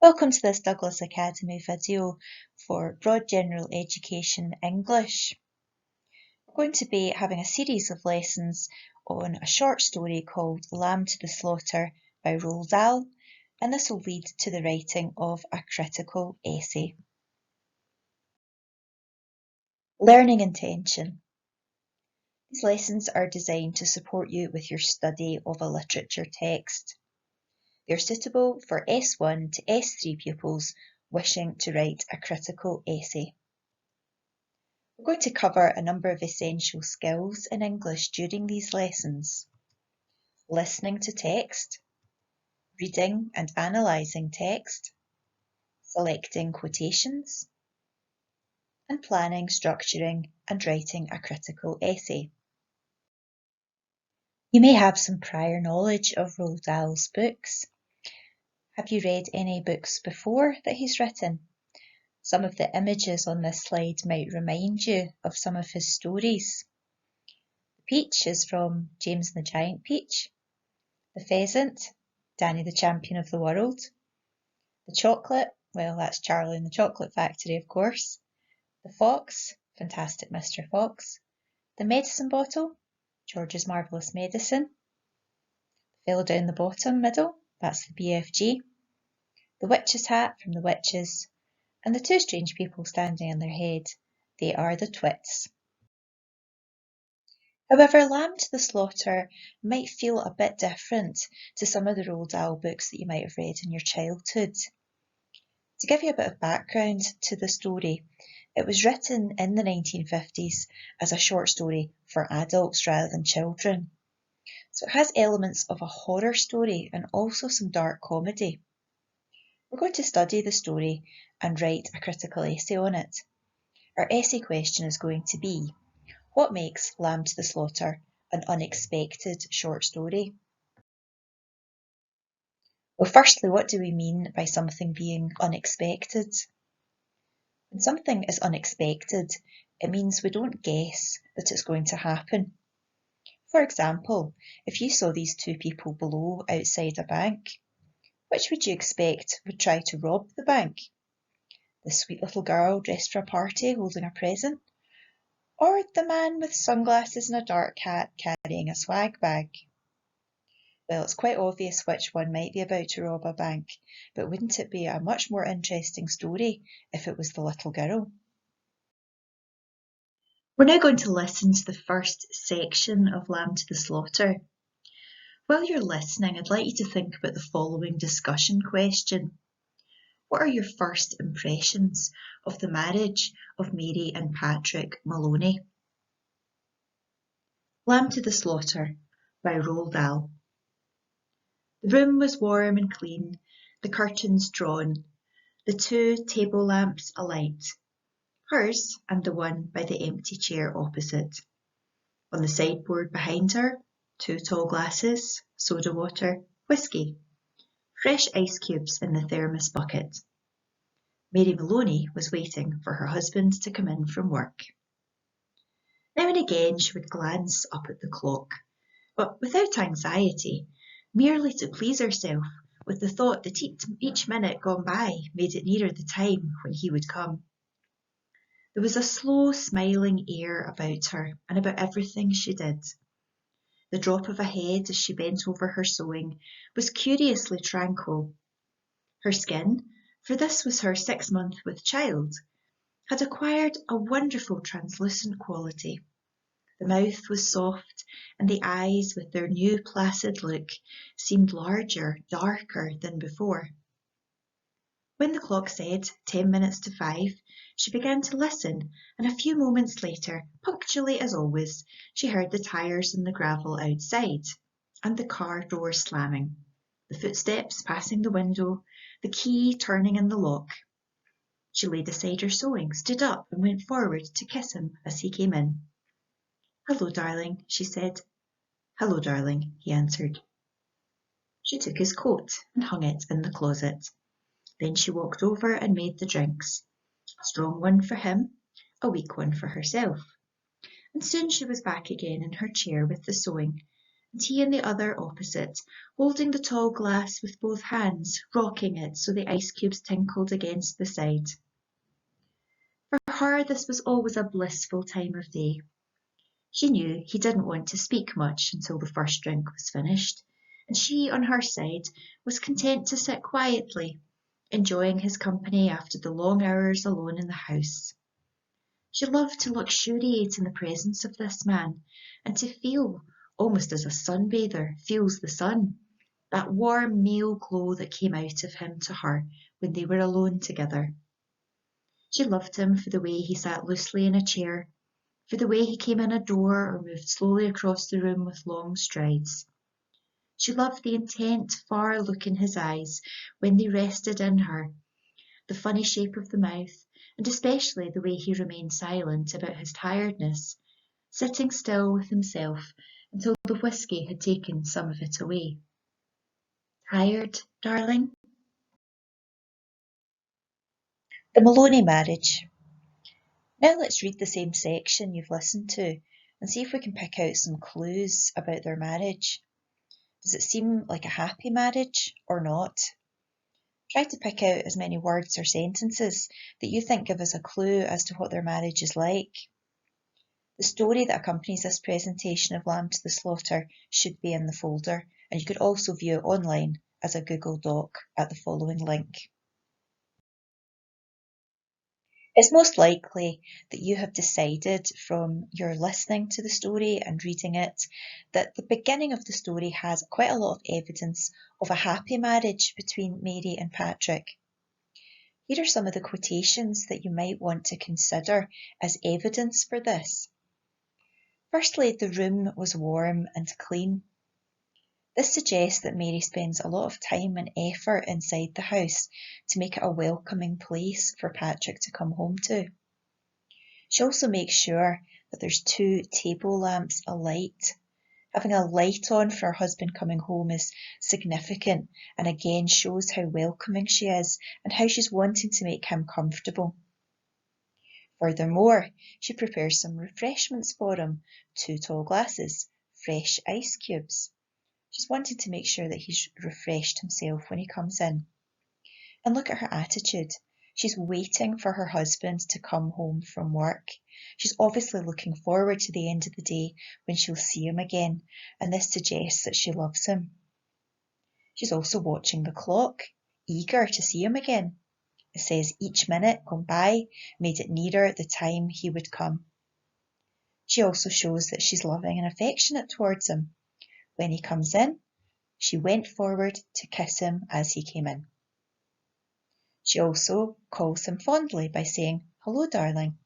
Welcome to this Douglas Academy video for Broad General Education English. We're going to be having a series of lessons on a short story called Lamb to the Slaughter by Roald Dahl, and this will lead to the writing of a critical essay. Learning intention. These lessons are designed to support you with your study of a literature text. They are suitable for S1 to S3 pupils wishing to write a critical essay. We're going to cover a number of essential skills in English during these lessons. Listening to text, reading and analysing text, selecting quotations, and planning, structuring and writing a critical essay. You may have some prior knowledge of Roald Dahl's books. Have you read any books before that he's written? Some of the images on this slide might remind you of some of his stories. The peach is from James and the Giant Peach. The pheasant, Danny the Champion of the World. The chocolate, well, that's Charlie and the Chocolate Factory, of course. The fox, Fantastic Mr. Fox. The medicine bottle, George's Marvellous Medicine. Fell down the bottom middle, that's the BFG. The witch's hat from the Witches. And the two strange people standing on their head, they are the Twits. However, Lamb to the Slaughter might feel a bit different to some of the Roald Dahl books that you might have read in your childhood. To give you a bit of background to the story, it was written in the 1950s as a short story for adults rather than children. So it has elements of a horror story and also some dark comedy. We're going to study the story and write a critical essay on it. Our essay question is going to be, what makes Lamb to the Slaughter an unexpected short story? Well, firstly, what do we mean by something being unexpected? When something is unexpected, it means we don't guess that it's going to happen. For example, if you saw these two people below outside a bank, which would you expect would try to rob the bank? The sweet little girl dressed for a party holding a present? Or the man with sunglasses and a dark hat carrying a swag bag? Well, it's quite obvious which one might be about to rob a bank, but wouldn't it be a much more interesting story if it was the little girl? We're now going to listen to the first section of Lamb to the Slaughter. While you're listening, I'd like you to think about the following discussion question. What are your first impressions of the marriage of Mary and Patrick Maloney? Lamb to the Slaughter by Roald Dahl. The room was warm and clean, the curtains drawn, the two table lamps alight, hers and the one by the empty chair opposite. On the sideboard behind her, two tall glasses, soda water, whiskey, fresh ice cubes in the thermos bucket. Mary Maloney was waiting for her husband to come in from work. Now and again she would glance up at the clock, but without anxiety, merely to please herself with the thought that each minute gone by made it nearer the time when he would come. There was a slow, smiling air about her and about everything she did. The drop of a head as she bent over her sewing was curiously tranquil. Her skin, for this was her 6 month with child, had acquired a wonderful translucent quality. The mouth was soft, and the eyes, with their new placid look, seemed larger, darker than before. When the clock said 10 minutes to 5, she began to listen, and a few moments later, punctually as always, she heard the tyres on the gravel outside, and the car door slamming, the footsteps passing the window, the key turning in the lock. She laid aside her sewing, stood up, and went forward to kiss him as he came in. "Hello, darling," she said. "Hello, darling," he answered. She took his coat and hung it in the closet. Then she walked over and made the drinks. A strong one for him, a weak one for herself. And soon she was back again in her chair with the sewing, and he in the other opposite, holding the tall glass with both hands, rocking it so the ice cubes tinkled against the side. For her this was always a blissful time of day. She knew he didn't want to speak much until the first drink was finished, and she, on her side, was content to sit quietly, enjoying his company after the long hours alone in the house. She loved to luxuriate in the presence of this man, and to feel, almost as a sunbather feels the sun, that warm male glow that came out of him to her when they were alone together. She loved him for the way he sat loosely in a chair, for the way he came in a door or moved slowly across the room with long strides. She loved the intent, far look in his eyes when they rested in her, the funny shape of the mouth, and especially the way he remained silent about his tiredness, sitting still with himself until the whisky had taken some of it away. Tired, darling? The Maloney marriage. Now let's read the same section you've listened to and see if we can pick out some clues about their marriage. Does it seem like a happy marriage or not? Try to pick out as many words or sentences that you think give us a clue as to what their marriage is like. The story that accompanies this presentation of Lamb to the Slaughter should be in the folder, and you could also view it online as a Google Doc at the following link. It's most likely that you have decided from your listening to the story and reading it that the beginning of the story has quite a lot of evidence of a happy marriage between Mary and Patrick. Here are some of the quotations that you might want to consider as evidence for this. Firstly, the room was warm and clean. This suggests that Mary spends a lot of time and effort inside the house to make it a welcoming place for Patrick to come home to. She also makes sure that there's 2 table lamps alight. Having a light on for her husband coming home is significant and again shows how welcoming she is and how she's wanting to make him comfortable. Furthermore, she prepares some refreshments for him, 2 tall glasses, fresh ice cubes. She's wanting to make sure that he's refreshed himself when he comes in. And look at her attitude. She's waiting for her husband to come home from work. She's obviously looking forward to the end of the day when she'll see him again, and this suggests that she loves him. She's also watching the clock, eager to see him again. It says each minute gone by made it nearer the time he would come. She also shows that she's loving and affectionate towards him. When he comes in, she went forward to kiss him as he came in. She also calls him fondly by saying, "Hello, darling,"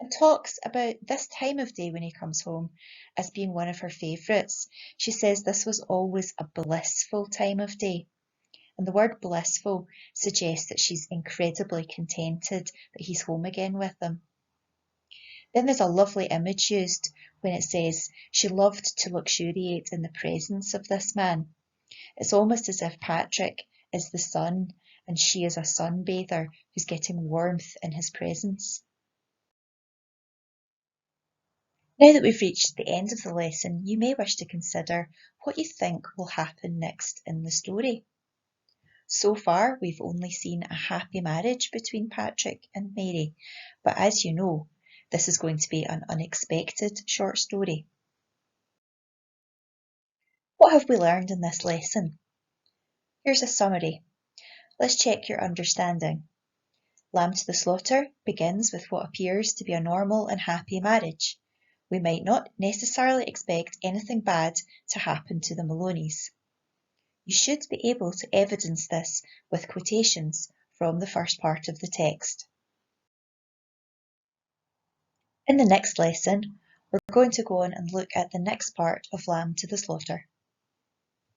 and talks about this time of day when he comes home as being one of her favourites. She says this was always a blissful time of day. And the word blissful suggests that she's incredibly contented that he's home again with them. Then there's a lovely image used when it says she loved to luxuriate in the presence of this man. It's almost as if Patrick is the sun and she is a sunbather who's getting warmth in his presence. Now that we've reached the end of the lesson, you may wish to consider what you think will happen next in the story. So far, we've only seen a happy marriage between Patrick and Mary, but as you know, this is going to be an unexpected short story. What have we learned in this lesson? Here's a summary. Let's check your understanding. Lamb to the Slaughter begins with what appears to be a normal and happy marriage. We might not necessarily expect anything bad to happen to the Maloneys. You should be able to evidence this with quotations from the first part of the text. In the next lesson, we're going to go on and look at the next part of Lamb to the Slaughter.